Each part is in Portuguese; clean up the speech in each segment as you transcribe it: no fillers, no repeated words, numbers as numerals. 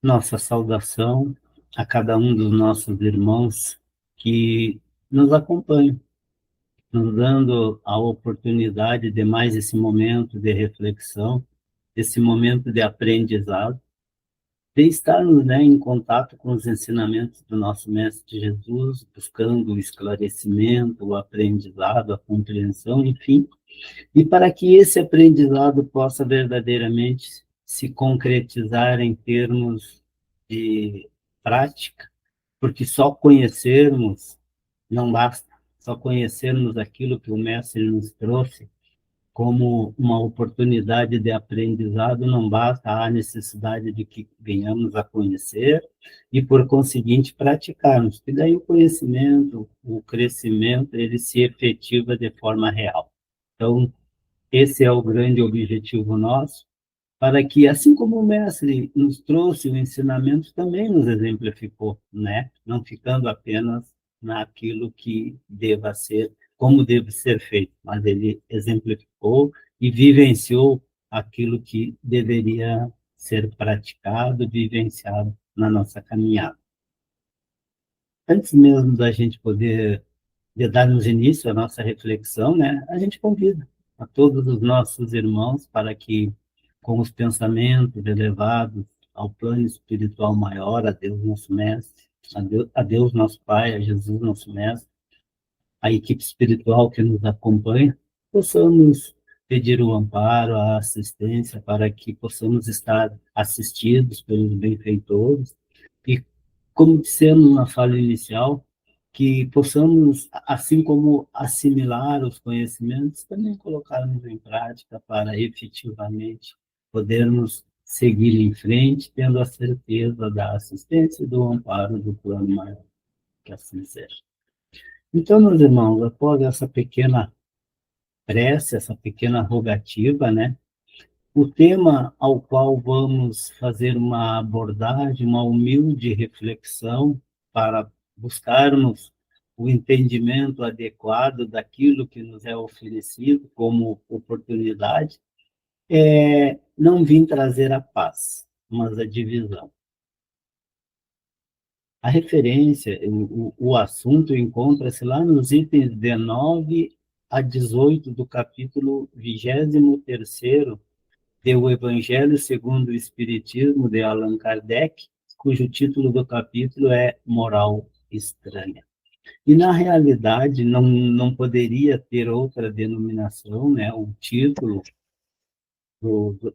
Nossa saudação a cada um dos nossos irmãos que nos acompanham, nos dando a oportunidade de mais esse momento de reflexão, esse momento de aprendizado, de estarmos, em contato com os ensinamentos do nosso Mestre Jesus, buscando o esclarecimento, o aprendizado, a compreensão, enfim, e para que esse aprendizado possa verdadeiramente se concretizar em termos de prática, porque só conhecermos não basta, só conhecermos aquilo que o Mestre nos trouxe como uma oportunidade de aprendizado não basta, há necessidade de que venhamos a conhecer e, por conseguinte, praticarmos, e daí o conhecimento, o crescimento, ele se efetiva de forma real. Então, esse é o grande objetivo nosso, para que, assim como o mestre nos trouxe o ensinamento, também nos exemplificou, né? Não ficando apenas naquilo que deva ser, como deve ser feito, mas ele exemplificou e vivenciou aquilo que deveria ser praticado, vivenciado na nossa caminhada. Antes mesmo da gente poder de darmos início à nossa reflexão, né, a gente convida a todos os nossos irmãos para que, com os pensamentos elevados ao plano espiritual maior, a Deus nosso Mestre, a Deus nosso Pai, a Jesus nosso Mestre, a equipe espiritual que nos acompanha, possamos pedir o amparo, a assistência, para que possamos estar assistidos pelos benfeitores e, como dissemos na fala inicial, que possamos, assim como assimilar os conhecimentos, também colocarmos em prática para efetivamente podermos seguir em frente, tendo a certeza da assistência e do amparo do plano maior, que assim seja. Então, meus irmãos, após essa pequena prece, essa pequena rogativa, o tema ao qual vamos fazer uma abordagem, uma humilde reflexão para buscarmos o entendimento adequado daquilo que nos é oferecido como oportunidade, é não vim trazer a paz, mas a divisão. A referência, o assunto encontra-se lá nos itens 19 a 18 do capítulo 23º do Evangelho segundo o Espiritismo, de Allan Kardec, cujo título do capítulo é Moral Estranha. E, na realidade, não poderia ter outra denominação, o título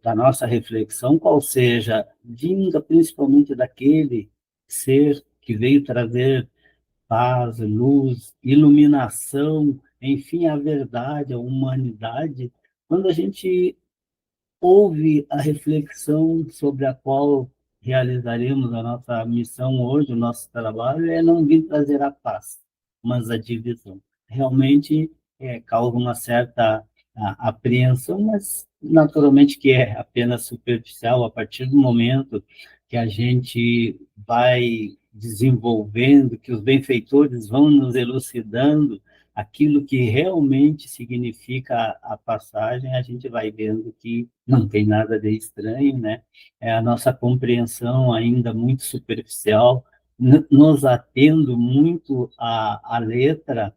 da nossa reflexão, qual seja, vinda principalmente daquele ser que veio trazer paz, luz, iluminação, enfim, a verdade, a humanidade. Quando a gente houve a reflexão sobre a qual realizaremos a nossa missão hoje, o nosso trabalho, é não vir trazer a paz, mas a divisão. Realmente causa uma certa apreensão, mas naturalmente que é apenas superficial a partir do momento que a gente vai desenvolvendo, que os benfeitores vão nos elucidando aquilo que realmente significa a passagem, a gente vai vendo que não tem nada de estranho, né? É a nossa compreensão ainda muito superficial, nos atendo muito à letra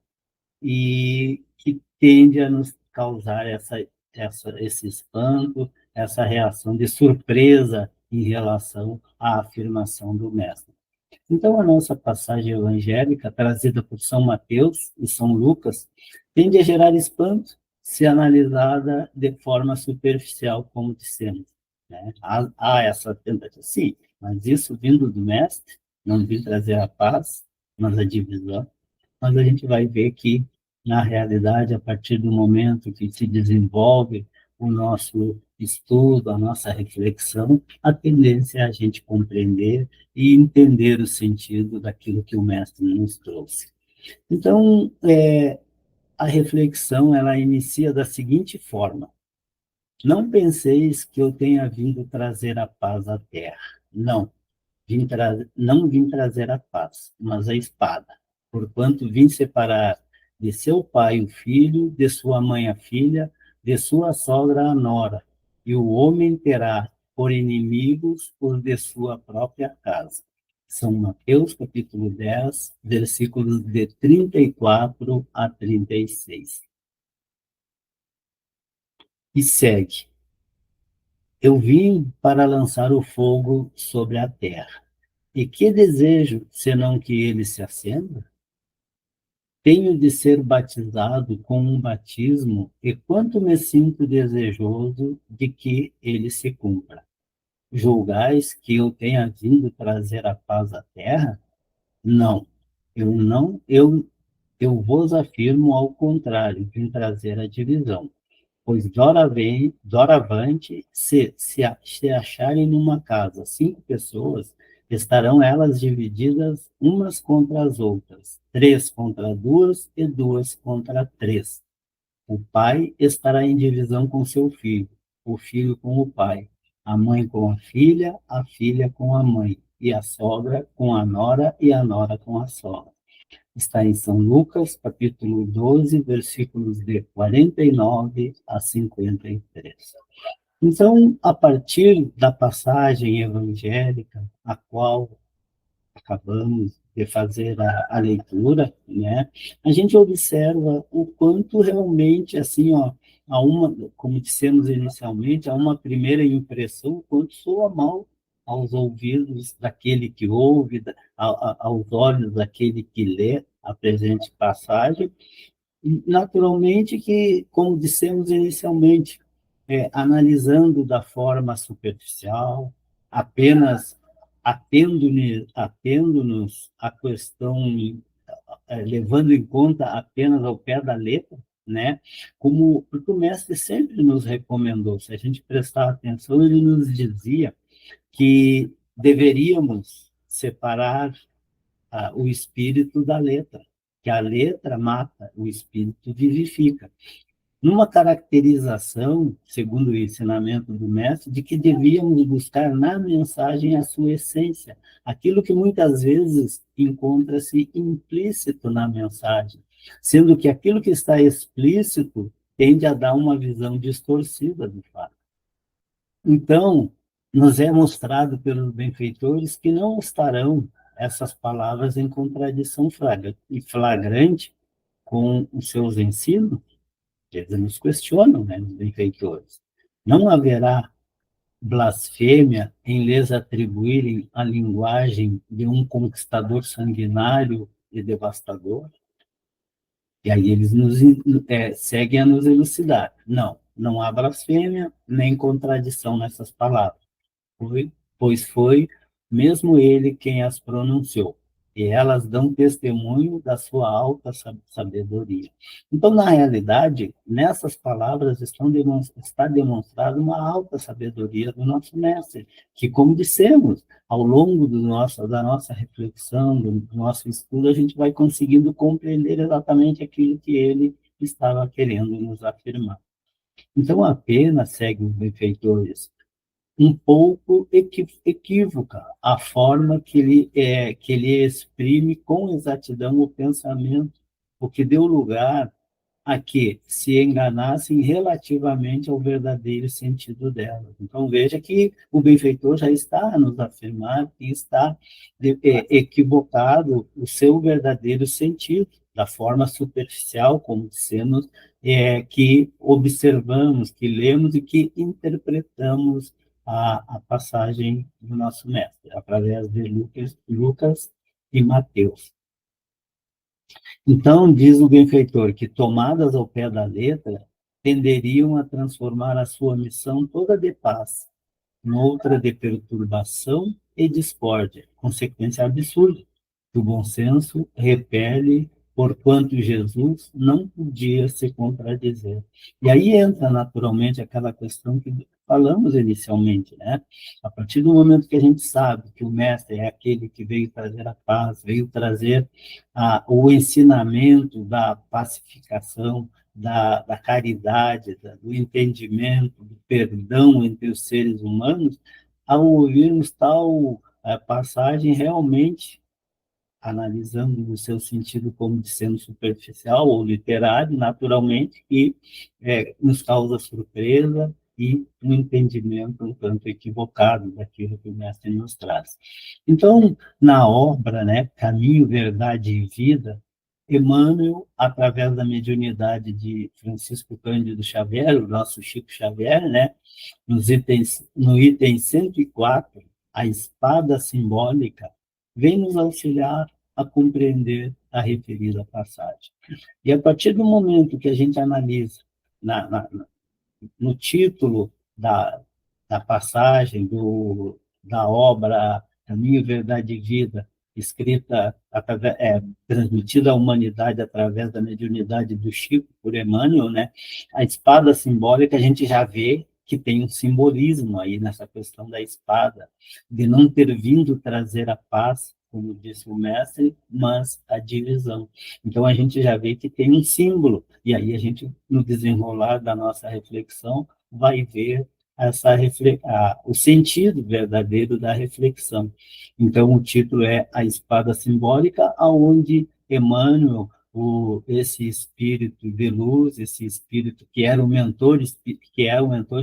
e que tende a nos causar esse espanto, essa reação de surpresa em relação à afirmação do mestre. Então, a nossa passagem evangélica, trazida por São Mateus e São Lucas, tende a gerar espanto se analisada de forma superficial, como dissemos. Né? Há essa tentativa, sim, mas isso vindo do Mestre, não vem trazer a paz, mas a divisão. Mas a gente vai ver que, na realidade, a partir do momento que se desenvolve o nosso estudo, a nossa reflexão, a tendência é a gente compreender e entender o sentido daquilo que o mestre nos trouxe. Então, a reflexão ela inicia da seguinte forma: não penseis que eu tenha vindo trazer a paz à terra. Não, não vim trazer a paz, mas a espada. Porquanto vim separar de seu pai o filho, de sua mãe a filha, de sua sogra a nora, e o homem terá por inimigos os de sua própria casa. São Mateus, capítulo 10, versículos de 34 a 36. E segue. Eu vim para lançar o fogo sobre a terra. E que desejo, senão que ele se acenda? Tenho de ser batizado com um batismo, e quanto me sinto desejoso de que ele se cumpra. Julgais que eu tenha vindo trazer a paz à terra? Não, eu vos afirmo ao contrário, vim trazer a divisão. Pois doravante, se acharem numa casa 5 pessoas, estarão elas divididas umas contra as outras, 3 contra 2 e 2 contra 3. O pai estará em divisão com seu filho, o filho com o pai, a mãe com a filha com a mãe, e a sogra com a nora e a nora com a sogra. Está em São Lucas, capítulo 12, versículos de 49 a 53. Então, a partir da passagem evangélica, a qual acabamos de fazer a leitura, né, a gente observa o quanto realmente, assim, ó, há uma, como dissemos inicialmente, há uma primeira impressão, o quanto soa mal aos ouvidos daquele que ouve, aos olhos daquele que lê a presente passagem, e, naturalmente que, como dissemos inicialmente, analisando da forma superficial, apenas atendo-nos à questão, levando em conta apenas ao pé da letra, né? Como porque o mestre sempre nos recomendou, se a gente prestar atenção, ele nos dizia que deveríamos separar o espírito da letra, que a letra mata, o espírito vivifica. Numa caracterização, segundo o ensinamento do mestre, de que devíamos buscar na mensagem a sua essência, aquilo que muitas vezes encontra-se implícito na mensagem, sendo que aquilo que está explícito tende a dar uma visão distorcida do fato. Então, nos é mostrado pelos benfeitores que não estarão essas palavras em contradição flagrante com os seus ensinos. Eles nos questionam, né, os benfeitores. Não haverá blasfêmia em lhes atribuírem a linguagem de um conquistador sanguinário e devastador? E aí eles seguem a nos elucidar. Não, não há blasfêmia nem contradição nessas palavras, pois foi mesmo ele quem as pronunciou, e elas dão testemunho da sua alta sabedoria. Então, na realidade, nessas palavras está demonstrada uma alta sabedoria do nosso mestre, que, como dissemos, ao longo da nossa reflexão, do nosso estudo, a gente vai conseguindo compreender exatamente aquilo que ele estava querendo nos afirmar. Então, apenas segue os benfeitores um pouco equívoca a forma que ele exprime com exatidão o pensamento, o que deu lugar a que se enganassem relativamente ao verdadeiro sentido dela. Então, veja que o benfeitor já está a nos afirmar que está equivocado o seu verdadeiro sentido, da forma superficial, como dissemos, que observamos, que lemos e que interpretamos a passagem do nosso mestre, através de Lucas e Mateus. Então, diz o benfeitor que, tomadas ao pé da letra, tenderiam a transformar a sua missão toda de paz, noutra de perturbação e discórdia, consequência absurda, que o bom senso repele, porquanto Jesus não podia se contradizer. E aí entra naturalmente aquela questão que falamos inicialmente, né? A partir do momento que a gente sabe que o mestre é aquele que veio trazer a paz, veio trazer o ensinamento da pacificação, da caridade, do entendimento, do perdão entre os seres humanos, ao ouvirmos tal passagem, realmente, analisando no seu sentido como de sendo superficial ou literário, naturalmente, e nos causa surpresa, e um entendimento um tanto equivocado daquilo que o mestre nos traz. Então, na obra, né, Caminho, Verdade e Vida, Emmanuel, através da mediunidade de Francisco Cândido Xavier, o nosso Chico Xavier, né, no item 104, a espada simbólica, vem nos auxiliar a compreender a referida passagem. E a partir do momento que a gente analisa na, na, no título da passagem, da obra Caminho, Verdade e Vida, escrita, transmitida à humanidade através da mediunidade do Chico por Emmanuel, né? A espada simbólica, a gente já vê que tem um simbolismo aí nessa questão da espada, de não ter vindo trazer a paz, como disse o mestre, mas a divisão. Então, a gente já vê que tem um símbolo, e aí a gente, no desenrolar da nossa reflexão, vai ver o sentido verdadeiro da reflexão. Então, o título é A Espada Simbólica, aonde Emmanuel, esse espírito de luz, esse espírito que é o mentor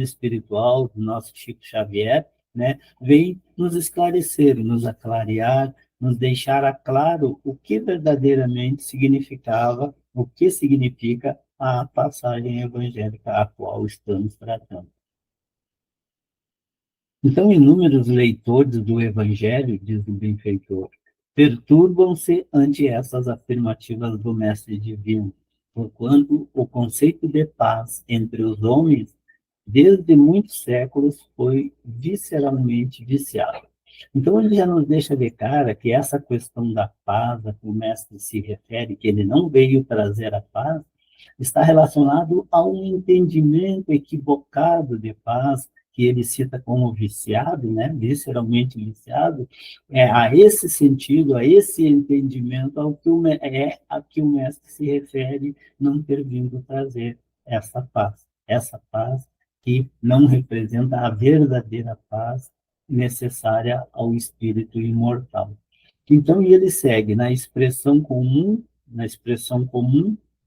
espiritual do nosso Chico Xavier, né, vem nos esclarecer, nos aclarear, nos deixar a claro o que verdadeiramente significava, o que significa a passagem evangélica a qual estamos tratando. Então, inúmeros leitores do Evangelho, diz o benfeitor, perturbam-se ante essas afirmativas do Mestre Divino, porquanto o conceito de paz entre os homens, desde muitos séculos, foi visceralmente viciado. Então, ele já nos deixa de cara que essa questão da paz, a que o Mestre se refere, que ele não veio trazer a paz, está relacionado a um entendimento equivocado de paz, que ele cita como viciado, né, visceralmente viciado, a esse sentido, a esse entendimento a que o mestre se refere, não ter vindo trazer essa paz que não representa a verdadeira paz necessária ao espírito imortal. Então, ele segue na expressão comum,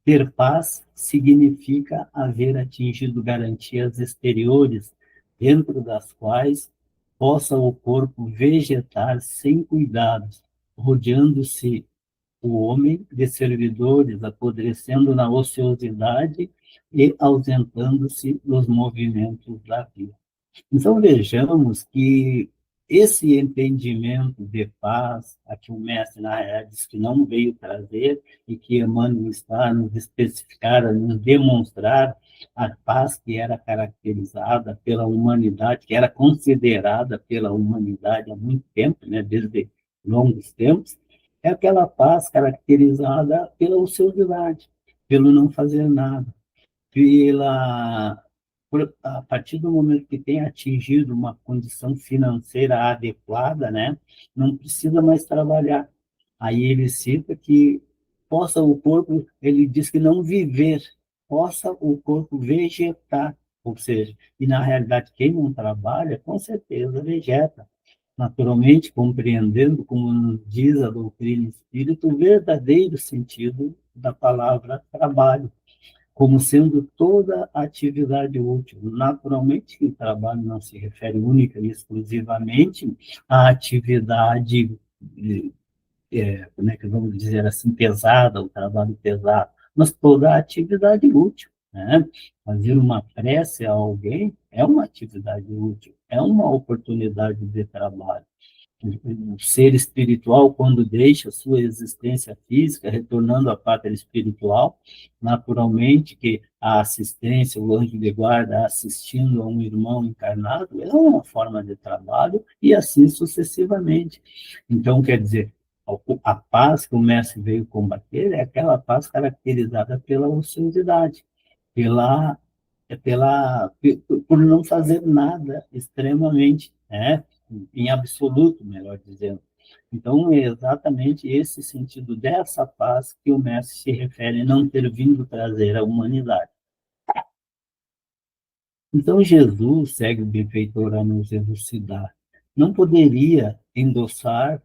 ter paz significa haver atingido garantias exteriores, dentro das quais possa o corpo vegetar sem cuidados, rodeando-se o homem de servidores, apodrecendo na ociosidade e ausentando-se dos movimentos da vida. Então, vejamos que esse entendimento de paz, a que o mestre, na realidade, diz que não veio trazer, e que Emmanuel está a nos especificar, a nos demonstrar a paz que era caracterizada pela humanidade, que era considerada pela humanidade há muito tempo, né, desde longos tempos, é aquela paz caracterizada pela ociosidade, pelo não fazer nada, pela a partir do momento que tem atingido uma condição financeira adequada, né, não precisa mais trabalhar. Aí ele cita que possa o corpo, ele diz que não viver, possa o corpo vegetar, ou seja, e na realidade quem não trabalha, com certeza vegeta. Naturalmente, compreendendo, como nos diz a doutrina espírita, o verdadeiro sentido da palavra trabalho, como sendo toda atividade útil. Naturalmente, que o trabalho não se refere única e exclusivamente à atividade, como é que vamos dizer assim, pesada, o trabalho pesado, mas toda a atividade útil. Né? Fazer uma prece a alguém é uma atividade útil, é uma oportunidade de trabalho. O ser espiritual, quando deixa sua existência física, retornando à pátria espiritual, naturalmente que a assistência, o anjo de guarda assistindo a um irmão encarnado, é uma forma de trabalho, e assim sucessivamente. Então, quer dizer, a paz que o mestre veio combater é aquela paz caracterizada pela ociosidade, pela por não fazer nada extremamente, né, em absoluto, melhor dizendo. Então, é exatamente esse sentido dessa paz que o mestre se refere a não ter vindo trazer à humanidade. Então, Jesus, segue o benfeitor a nos elucidar, não poderia endossar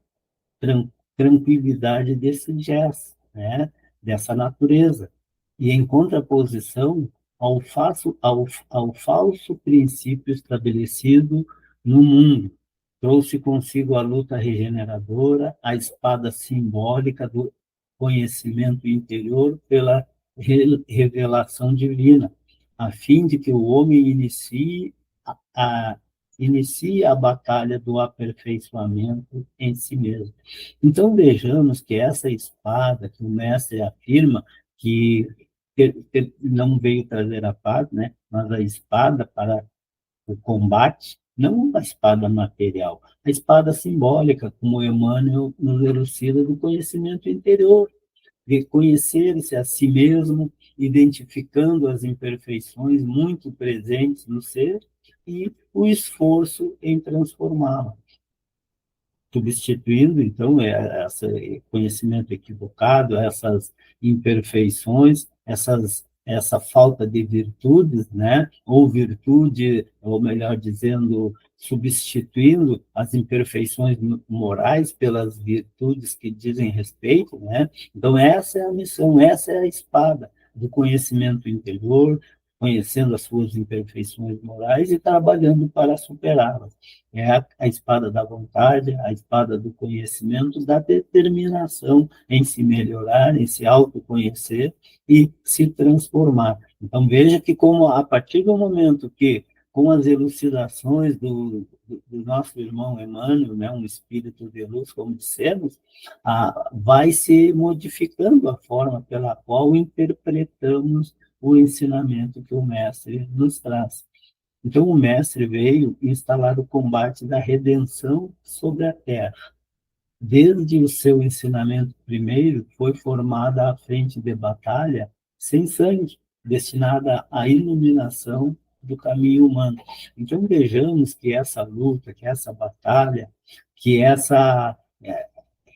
tranquilidade desse gesto, né, dessa natureza. E, em contraposição, ao falso princípio estabelecido no mundo. Trouxe consigo a luta regeneradora, a espada simbólica do conhecimento interior pela revelação divina, a fim de que o homem inicie a batalha do aperfeiçoamento em si mesmo. Então, vejamos que essa espada que o mestre afirma que não veio trazer a paz, né, mas a espada para o combate, não a espada material, a espada simbólica, como Emmanuel nos elucida do conhecimento interior, de conhecer-se a si mesmo, identificando as imperfeições muito presentes no ser e o esforço em transformá-la, substituindo, então, esse conhecimento equivocado, essas imperfeições, essa falta de virtudes, né? Ou virtude, ou melhor dizendo, substituindo as imperfeições morais pelas virtudes que dizem respeito, né? Então, essa é a missão, essa é a espada do conhecimento interior, conhecendo as suas imperfeições morais e trabalhando para superá-las. É a espada da vontade, a espada do conhecimento, da determinação em se melhorar, em se autoconhecer e se transformar. Então, veja que como a partir do momento que, com as elucidações do nosso irmão Emmanuel, né, um espírito de luz, como dissemos, vai se modificando a forma pela qual interpretamos o ensinamento que o mestre nos traz. Então, o mestre veio instalar o combate da redenção sobre a terra. Desde o seu ensinamento primeiro, foi formada a frente de batalha sem sangue, destinada à iluminação do caminho humano. Então, vejamos que essa luta, que essa batalha, que essa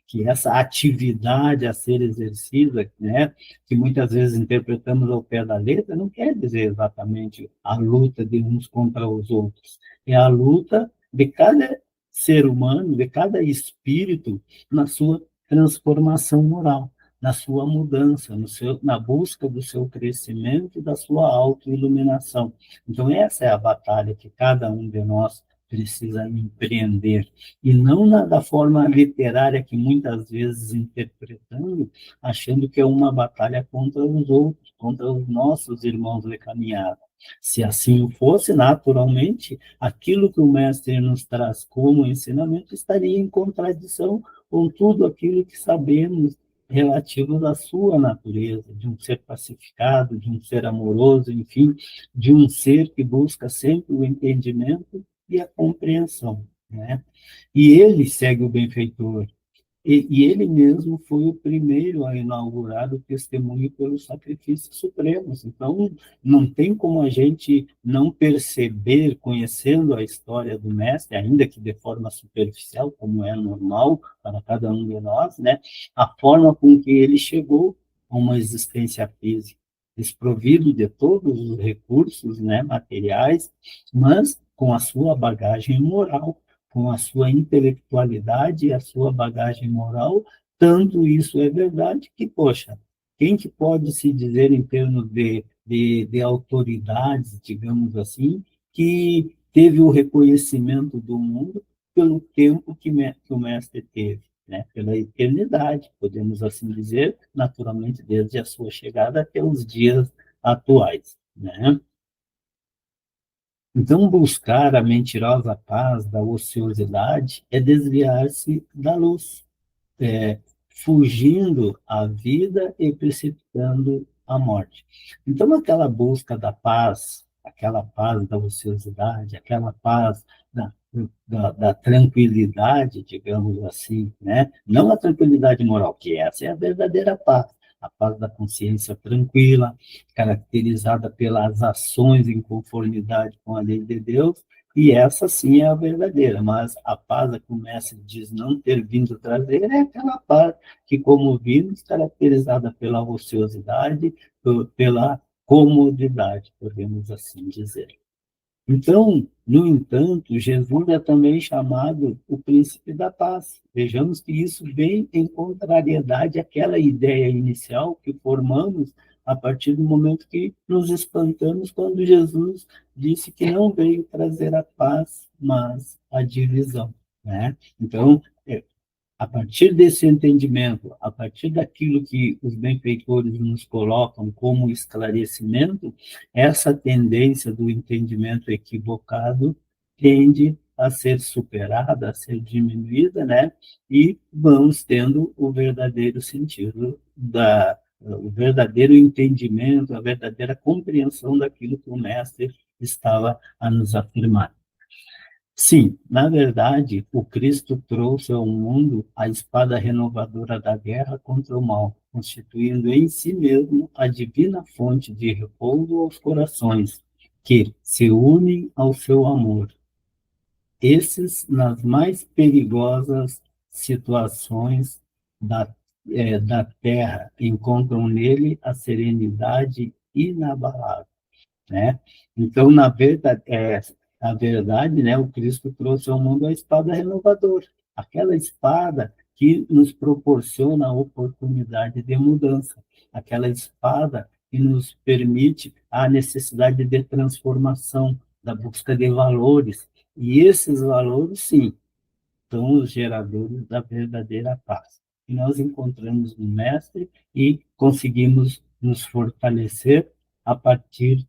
que essa atividade a ser exercida, né, que muitas vezes interpretamos ao pé da letra, não quer dizer exatamente a luta de uns contra os outros. É a luta de cada ser humano, de cada espírito, na sua transformação moral, na sua mudança, na busca do seu crescimento e da sua autoiluminação. Então, essa é a batalha que cada um de nós precisa empreender, e não da forma literária que muitas vezes interpretando, achando que é uma batalha contra os outros, contra os nossos irmãos de caminhada. Se assim fosse, naturalmente, aquilo que o mestre nos traz como ensinamento estaria em contradição com tudo aquilo que sabemos relativo à sua natureza, de um ser pacificado, de um ser amoroso, enfim, de um ser que busca sempre o entendimento e a compreensão, né? E ele segue o benfeitor. E ele mesmo foi o primeiro a inaugurar o testemunho pelos sacrifícios supremos. Então, não tem como a gente não perceber, conhecendo a história do mestre, ainda que de forma superficial, como é normal para cada um de nós, né? A forma com que ele chegou a uma existência física, desprovido de todos os recursos, né, materiais, mas com a sua bagagem moral, com a sua intelectualidade e a sua bagagem moral, tanto isso é verdade que, poxa, quem que pode se dizer em termos de autoridades, digamos assim, que teve o reconhecimento do mundo pelo tempo que o mestre teve, né? Pela eternidade, podemos assim dizer, naturalmente desde a sua chegada até os dias atuais, né? Então, buscar a mentirosa paz da ociosidade é desviar-se da luz, é, fugindo à vida e precipitando a morte. Então, aquela busca da paz, aquela paz da ociosidade, aquela paz da tranquilidade, digamos assim, né? Não a tranquilidade moral, que essa é a verdadeira paz, a paz da consciência tranquila, caracterizada pelas ações em conformidade com a lei de Deus, e essa sim é a verdadeira, mas a paz que o mestre diz não ter vindo trazer é aquela paz que, como vimos, caracterizada pela ociosidade, pela comodidade, podemos assim dizer. Então, no entanto, Jesus é também chamado o príncipe da paz. Vejamos que isso vem em contrariedade àquela ideia inicial que formamos a partir do momento que nos espantamos quando Jesus disse que não veio trazer a paz, mas a divisão, né? Então, a partir desse entendimento, a partir daquilo que os benfeitores nos colocam como esclarecimento, essa tendência do entendimento equivocado tende a ser superada, a ser diminuída, né? E vamos tendo o verdadeiro sentido o verdadeiro entendimento, a verdadeira compreensão daquilo que o mestre estava a nos afirmar. Sim, na verdade, o Cristo trouxe ao mundo a espada renovadora da guerra contra o mal, constituindo em si mesmo a divina fonte de repouso aos corações que se unem ao seu amor. Esses, nas mais perigosas situações da terra, encontram nele a serenidade inabalável, né? Então, na verdade, né, o Cristo trouxe ao mundo a espada renovadora, aquela espada que nos proporciona a oportunidade de mudança, aquela espada que nos permite a necessidade de transformação, da busca de valores, e esses valores, sim, são os geradores da verdadeira paz. E nós encontramos no Mestre e conseguimos nos fortalecer a partir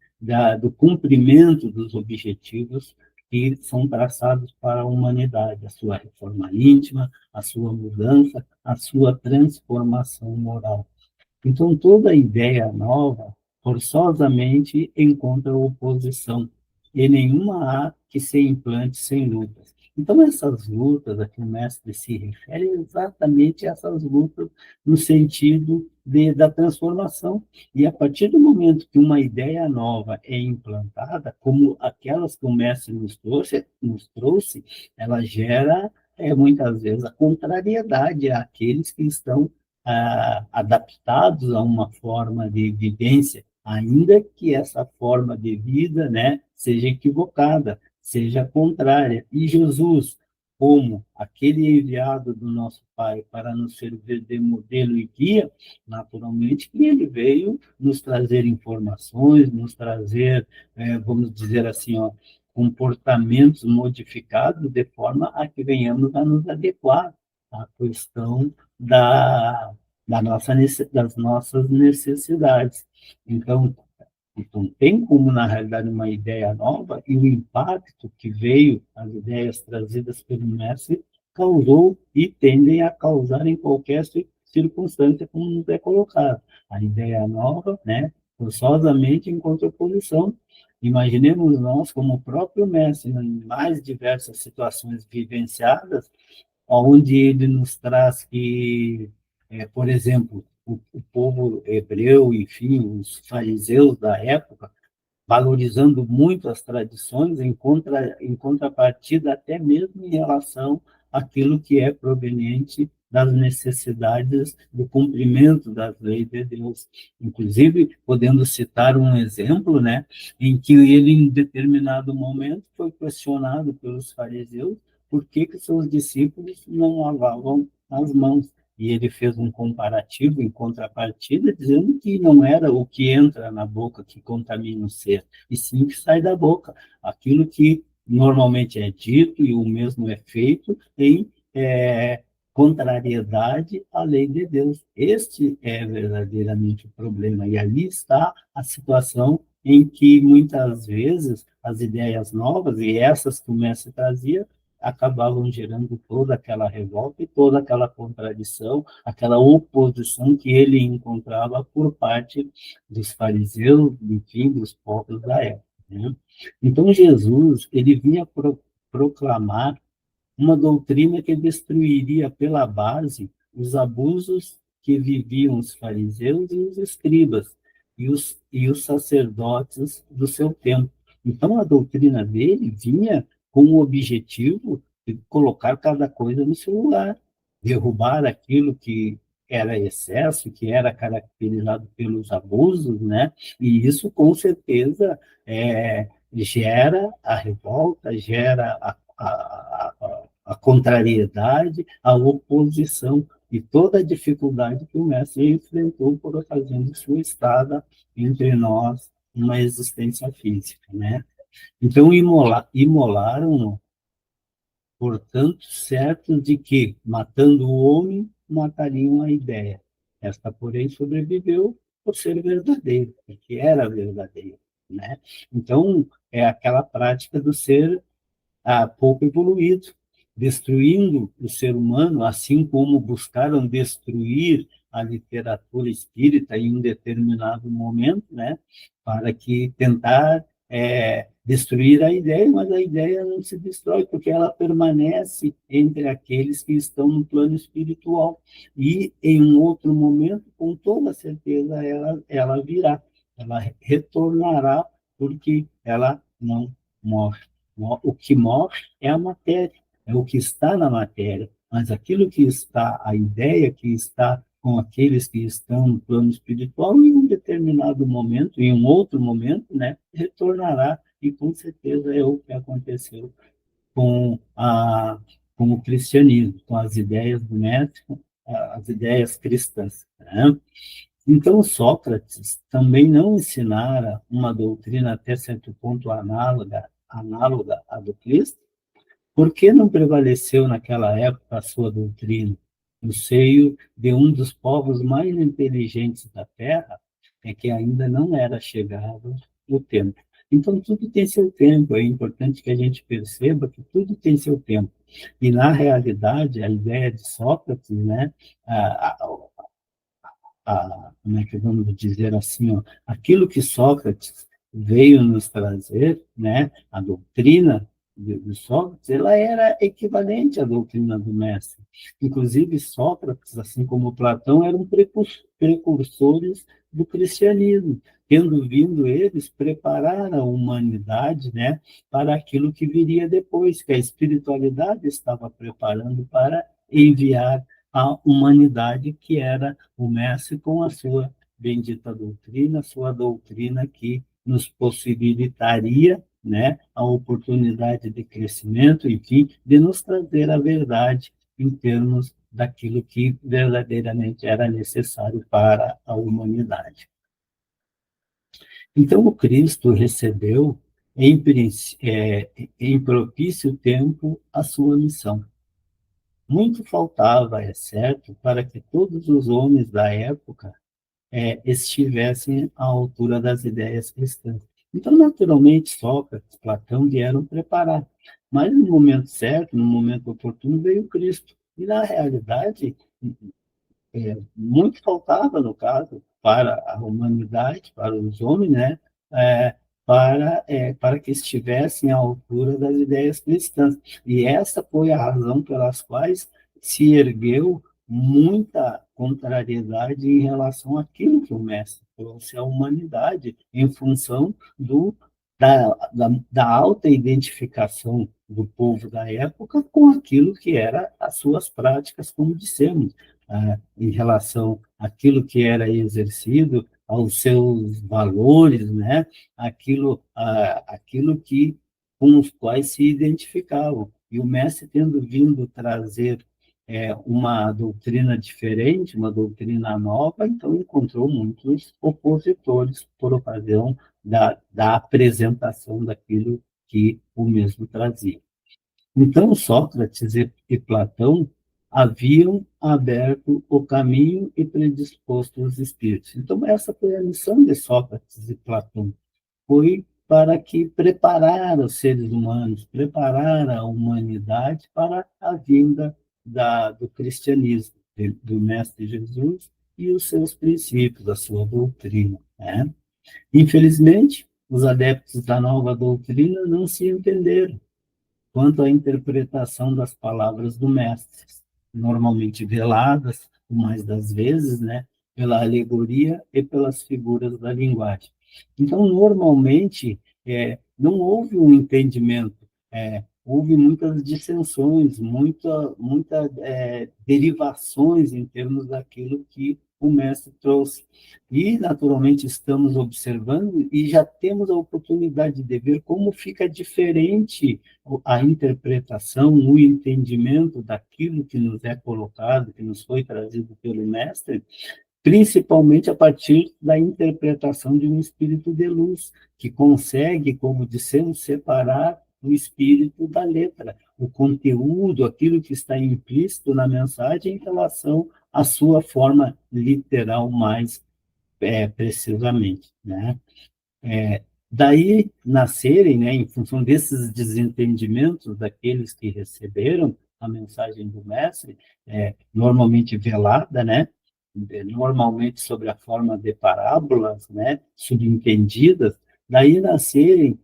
do cumprimento dos objetivos que são traçados para a humanidade, a sua reforma íntima, a sua mudança, a sua transformação moral. Então, toda ideia nova forçosamente encontra oposição, e nenhuma há que se implante sem lutas. Então, essas lutas a que o mestre se refere é exatamente essas lutas no sentido da transformação. E a partir do momento que uma ideia nova é implantada, como aquelas que o mestre nos trouxe, ela gera, muitas vezes, a contrariedade àqueles que estão adaptados a uma forma de vivência, ainda que essa forma de vida, né, seja equivocada, seja contrária. E Jesus, como aquele enviado do nosso Pai para nos servir de modelo e guia, naturalmente que ele veio nos trazer informações, nos trazer, vamos dizer assim, ó, comportamentos modificados de forma a que venhamos a nos adequar à questão da, das nossas necessidades. Então, tem como, na realidade, uma ideia nova e o impacto que veio, as ideias trazidas pelo mestre, causou e tendem a causar em qualquer circunstância, como nos é colocado. A ideia nova, né, forçosamente encontra oposição. Imaginemos nós, como o próprio mestre, em mais diversas situações vivenciadas, onde ele nos traz que, por exemplo, o povo hebreu, enfim, os fariseus da época, valorizando muito as tradições, em contrapartida até mesmo em relação àquilo que é proveniente das necessidades do cumprimento das leis de Deus. Inclusive, podendo citar um exemplo, né, em que ele, em determinado momento, foi questionado pelos fariseus por que seus discípulos não lavavam as mãos. E ele fez um comparativo em contrapartida, dizendo que não era o que entra na boca que contamina o ser, e sim o que sai da boca. Aquilo que normalmente é dito e o mesmo é feito em contrariedade à lei de Deus. Este é verdadeiramente o problema. E ali está a situação em que, muitas vezes, as ideias novas, e essas que o mestre trazia, acabavam gerando toda aquela revolta e toda aquela contradição, aquela oposição que ele encontrava por parte dos fariseus, enfim, dos povos da época, né? Então, Jesus, ele vinha proclamar uma doutrina que destruiria pela base os abusos que viviam os fariseus e os escribas e os sacerdotes do seu tempo. Então, a doutrina dele vinha com o objetivo de colocar cada coisa no seu lugar, derrubar aquilo que era excesso, que era caracterizado pelos abusos, né? E isso, com certeza, gera a revolta, gera a contrariedade, a oposição. e toda a dificuldade que o mestre enfrentou por ocasião de sua estada entre nós, uma existência física, né? Então, imolaram-no, portanto, certos de que, matando o homem, matariam a ideia. Esta, porém, sobreviveu por ser verdadeira, porque era verdadeira, né? Então, é aquela prática do ser pouco evoluído, destruindo o ser humano, assim como buscaram destruir a literatura espírita em um determinado momento, né, para que tentar destruir a ideia, mas a ideia não se destrói, porque ela permanece entre aqueles que estão no plano espiritual. E em um outro momento, com toda certeza, ela virá, ela retornará, porque ela não morre. O que morre é a matéria, é o que está na matéria, mas aquilo que está, a ideia que está com aqueles que estão no plano espiritual, em um determinado momento, em um outro momento, né, retornará, e com certeza é o que aconteceu com, com o cristianismo, com as ideias do mestre, as ideias cristãs, né? Então, Sócrates também não ensinara uma doutrina até certo ponto análoga à do Cristo. Por que não prevaleceu naquela época a sua doutrina? No seio de um dos povos mais inteligentes da Terra, é que ainda não era chegado o tempo. Então, tudo tem seu tempo, é importante que a gente perceba que tudo tem seu tempo. E, na realidade, a ideia de Sócrates, né, a, como é que vamos dizer assim, ó, aquilo que Sócrates veio nos trazer, né, a doutrina de Sócrates, ela era equivalente à doutrina do mestre. Inclusive, Sócrates, assim como Platão, eram precursores do cristianismo, tendo vindo eles preparar a humanidade, né, para aquilo que viria depois, que a espiritualidade estava preparando para enviar a humanidade, que era o mestre com a sua bendita doutrina, sua doutrina que nos possibilitaria, né, a oportunidade de crescimento, enfim, de nos trazer a verdade em termos daquilo que verdadeiramente era necessário para a humanidade. Então, o Cristo recebeu em propício tempo a sua missão. Muito faltava, é certo, para que todos os homens da época estivessem à altura das ideias cristãs. Então, naturalmente, Sócrates, Platão vieram preparar, mas no momento certo, no momento oportuno, veio Cristo. E, na realidade, muito faltava, no caso, para a humanidade, para os homens, né? É, para que estivessem à altura das ideias cristãs. E essa foi a razão pelas quais se ergueu muita contrariedade em relação àquilo que o mestre trouxe à humanidade, em função da alta identificação do povo da época com aquilo que era as suas práticas, como dissemos, em relação àquilo que era exercido, aos seus valores, né? Aquilo que com os quais se identificavam. E o mestre tendo vindo trazer uma doutrina diferente, uma doutrina nova, então encontrou muitos opositores por ocasião da apresentação daquilo que o mesmo trazia. Então, Sócrates e Platão haviam aberto o caminho e predisposto os espíritos. Então, essa foi a missão de Sócrates e Platão, foi para que preparar os seres humanos, preparar a humanidade para a vinda do cristianismo, do Mestre Jesus e os seus princípios, a sua doutrina, né? Infelizmente, os adeptos da nova doutrina não se entenderam quanto à interpretação das palavras do mestre, normalmente veladas, o mais das vezes, né, pela alegoria e pelas figuras da linguagem. Então, normalmente, não houve um entendimento houve muitas dissensões, derivações em termos daquilo que o mestre trouxe. E, naturalmente, estamos observando e já temos a oportunidade de ver como fica diferente a interpretação, o entendimento daquilo que nos é colocado, que nos foi trazido pelo mestre, principalmente a partir da interpretação de um espírito de luz, que consegue, como dissemos, separar o espírito da letra, o conteúdo, aquilo que está implícito na mensagem em relação à sua forma literal mais precisamente, né? Daí nascerem, né, em função desses desentendimentos daqueles que receberam a mensagem do mestre, normalmente velada, né, normalmente sobre a forma de parábolas, né, subentendidas, daí nascerem,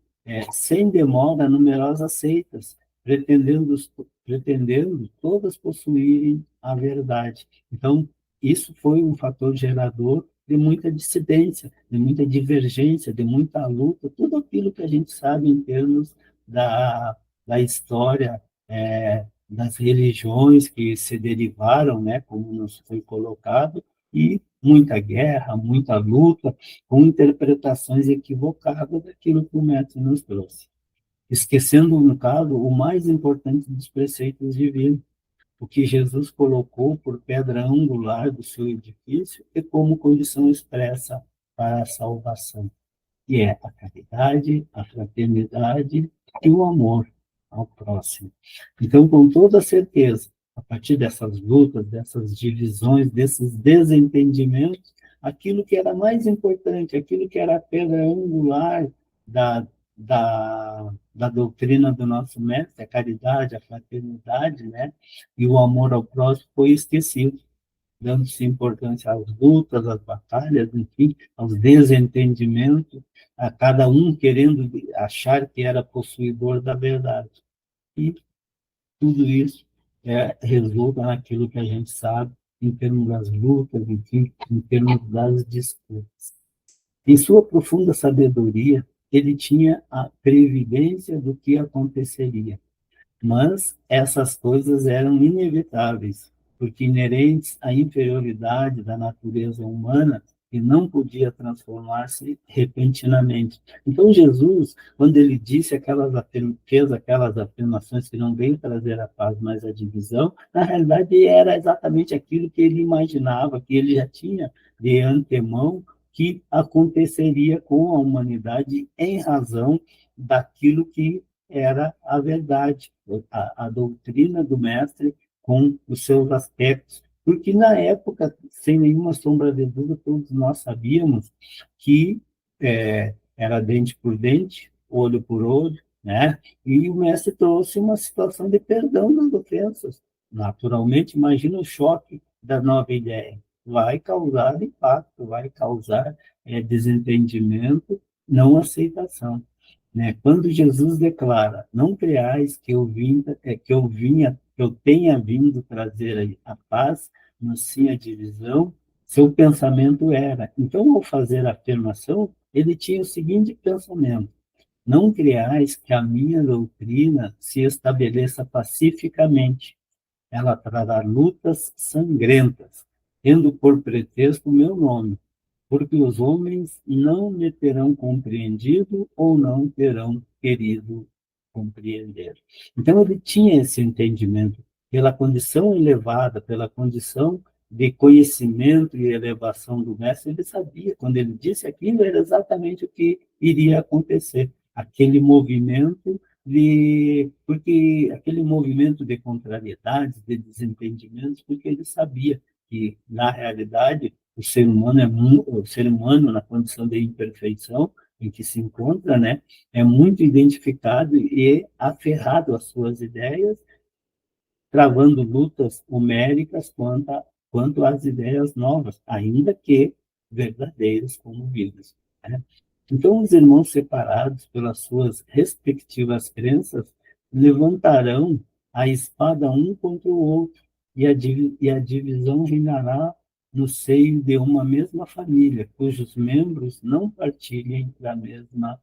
sem demora, numerosas seitas, pretendendo, pretendendo todas possuírem a verdade. Então, isso foi um fator gerador de muita dissidência, de muita divergência, de muita luta, tudo aquilo que a gente sabe em termos da história, das religiões que se derivaram, né, como nos foi colocado, e muita guerra, muita luta, com interpretações equivocadas daquilo que o mestre nos trouxe. Esquecendo, no caso, o mais importante dos preceitos divinos, o que Jesus colocou por pedra angular do seu edifício e como condição expressa para a salvação, que é a caridade, a fraternidade e o amor ao próximo. Então, com toda certeza, a partir dessas lutas, dessas divisões, desses desentendimentos, aquilo que era mais importante, aquilo que era a pedra angular da, da doutrina do nosso mestre, a caridade, a fraternidade, né, e o amor ao próximo, foi esquecido, dando-se importância às lutas, às batalhas, enfim, aos desentendimentos, a cada um querendo achar que era possuidor da verdade. E tudo isso resulta naquilo que a gente sabe, em termos das lutas, enfim, em termos das disputas. Em sua profunda sabedoria, ele tinha a previdência do que aconteceria. Mas essas coisas eram inevitáveis, porque inerentes à inferioridade da natureza humana, que não podia transformar-se repentinamente. Então, Jesus, quando ele disse fez aquelas afirmações que não veio trazer a paz, mas a divisão, na realidade era exatamente aquilo que ele imaginava, que ele já tinha de antemão que aconteceria com a humanidade em razão daquilo que era a verdade, a doutrina do mestre com os seus aspectos. Porque na época, sem nenhuma sombra de dúvida, todos nós sabíamos que era dente por dente, olho por olho, né? E o mestre trouxe uma situação de perdão das ofensas. Naturalmente, imagina o choque da nova ideia. Vai causar impacto, vai causar desentendimento, não aceitação, né? Quando Jesus declara: não creais que que eu tenha vindo trazer a paz, mas sim a divisão, seu pensamento era. Então, ao fazer a afirmação, ele tinha o seguinte pensamento: não creais que a minha doutrina se estabeleça pacificamente. Ela trará lutas sangrentas, tendo por pretexto o meu nome, porque os homens não me terão compreendido ou não terão querido compreender. Então, ele tinha esse entendimento, pela condição elevada, pela condição de conhecimento e elevação do mestre, ele sabia, quando ele disse aquilo, era exatamente o que iria acontecer. Aquele movimento de contrariedades, de desentendimentos, porque ele sabia que, na realidade, o ser humano na condição de imperfeição em que se encontra, né, é muito identificado e aferrado às suas ideias, travando lutas homéricas quanto às ideias novas, ainda que verdadeiras como vivas, né? Então, os irmãos separados pelas suas respectivas crenças levantarão a espada um contra o outro, e a divisão reinará no seio de uma mesma família, cujos membros não partilhem da mesma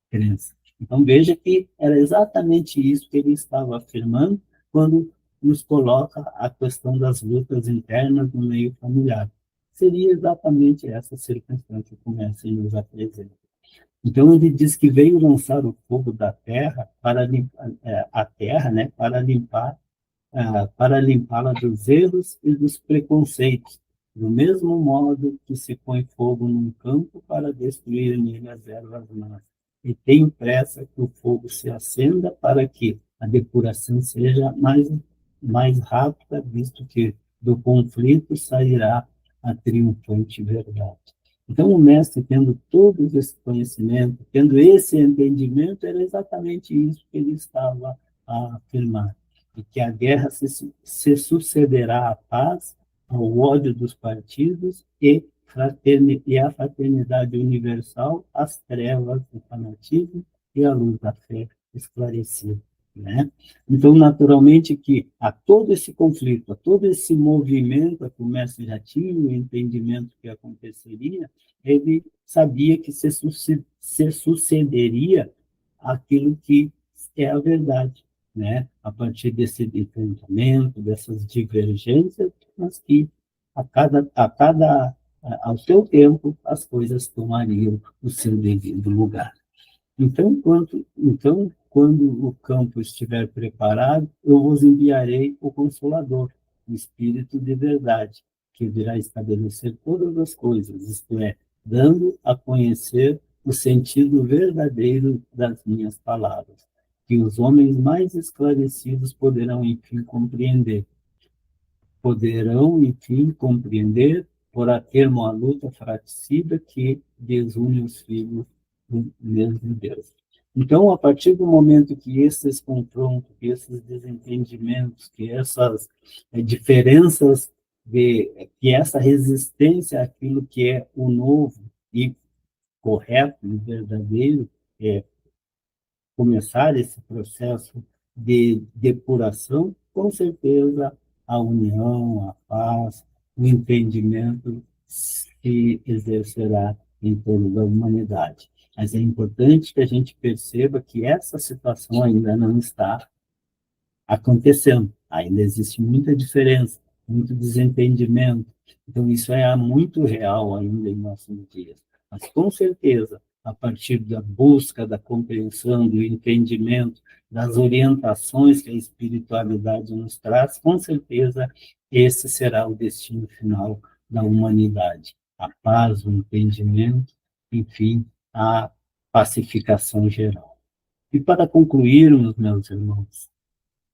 crença. Então, veja que era exatamente isso que ele estava afirmando quando nos coloca a questão das lutas internas no meio familiar. Seria exatamente essa circunstância que o Mestre nos apresenta. Então, ele diz que veio lançar o fogo da terra para limpar a terra, né, para limpá-la dos erros e dos preconceitos, do mesmo modo que se põe fogo num campo para destruir nele as ervas más. E tem pressa que o fogo se acenda para que a depuração seja mais rápida, visto que do conflito sairá a triunfante verdade. Então, o mestre, tendo todo esse conhecimento, tendo esse entendimento, era exatamente isso que ele estava a afirmar, e que a guerra se sucederá à paz, ao ódio dos partidos e a fraternidade universal, às trevas do fanatismo e à luz da fé esclarecida. Né? Então, naturalmente, que a todo esse conflito, a todo esse movimento, que o mestre já tinha o entendimento que aconteceria, ele sabia que se sucederia aquilo que é a verdade, né? A partir desse enfrentamento, dessas divergências, mas que ao seu tempo, as coisas tomariam o seu devido lugar. Quando o campo estiver preparado, eu vos enviarei o Consolador, o Espírito de verdade, que virá estabelecer todas as coisas, isto é, dando a conhecer o sentido verdadeiro das minhas palavras, que os homens mais esclarecidos enfim, compreender por a termo a luta fratricida que desune os filhos do mesmo Deus. Então, a partir do momento que esses confrontos, que esses desentendimentos, que essas diferenças, que essa resistência àquilo que é o novo e correto e verdadeiro, começar esse processo de depuração, com certeza a união, a paz, o entendimento se exercerá em toda a humanidade. Mas é importante que a gente perceba que essa situação ainda não está acontecendo. Ainda existe muita diferença, muito desentendimento. Então, isso é muito real ainda em nossos dias. Mas, com certeza, a partir da busca, da compreensão, do entendimento, das orientações que a espiritualidade nos traz, com certeza, esse será o destino final da humanidade. A paz, o entendimento, enfim, a pacificação geral. E para concluirmos, meus irmãos,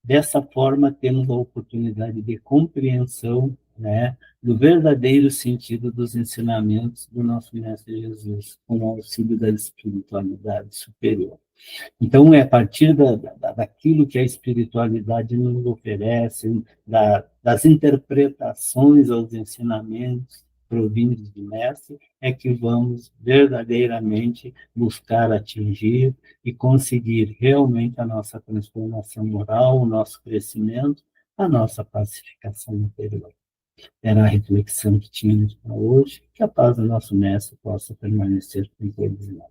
dessa forma, temos a oportunidade de compreensão, né, do verdadeiro sentido dos ensinamentos do nosso Mestre Jesus, com o auxílio da espiritualidade superior. Então, é a partir daquilo que a espiritualidade nos oferece, das interpretações aos ensinamentos provindos do Mestre, é que vamos verdadeiramente buscar atingir e conseguir realmente a nossa transformação moral, o nosso crescimento, a nossa pacificação interior. Era a reflexão que tínhamos para hoje, que a paz do nosso Mestre possa permanecer com todos nós.